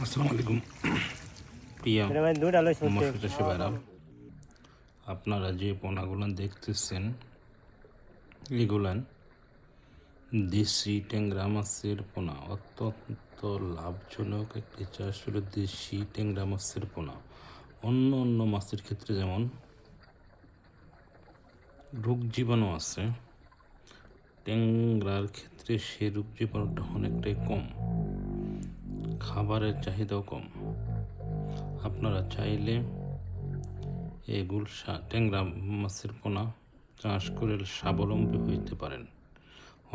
আসসালামু আলাইকুম প্রিয় মৎস্য চাষী ভাইরা, আপনারা যে পোনাগুলো দেখতেছেন এগুলান দেশি ট্যাংরা মাছের পোনা। অত্যন্ত লাভজনক একটি চাষ হলো দেশি ট্যাংরা মাছের পোনা। অন্য অন্য মাছের ক্ষেত্রে যেমন রোগ জীবাণু আছে, ট্যাংরার ক্ষেত্রে সে রোগ জীবাণুটা অনেকটাই কম, খাবারের চাহিদাও কম। আপনারা চাইলে এই গুলশা ট্যাংরা মাছের পোনা চাষ করে স্বাবলম্বী হইতে পারেন।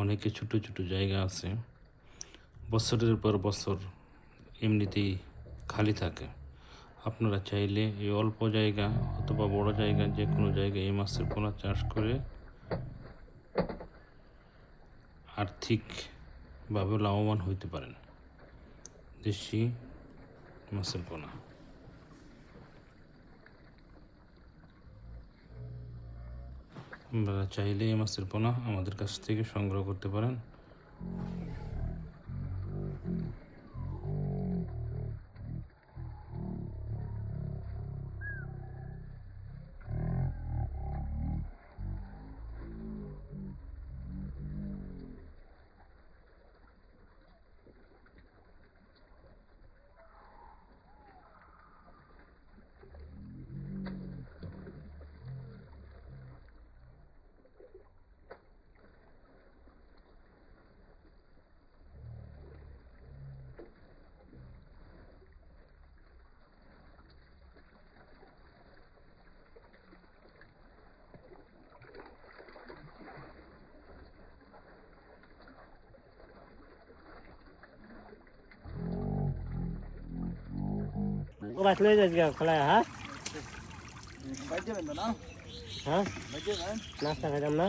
অনেকে ছোটো ছোটো জায়গা আছে, বছরের পর বছর এমনিতেই খালি থাকে। আপনারা চাইলে এই অল্প জায়গা অথবা বড় জায়গা, যে কোনো জায়গায় এই মাছের পোনা চাষ করে আর্থিকভাবে লাভবান হইতে পারেন। দেশি মাছের পোনা আপনারা চাইলে এই মাছের পোনা আমাদের কাছ থেকে সংগ্রহ করতে পারেন। ও বাস লয়ে যাস গা খোলা হ্যাঁ বাইরে যাবেন না? হ্যাঁ বাইরে যাবেন? নাস্তা খাইতাম না।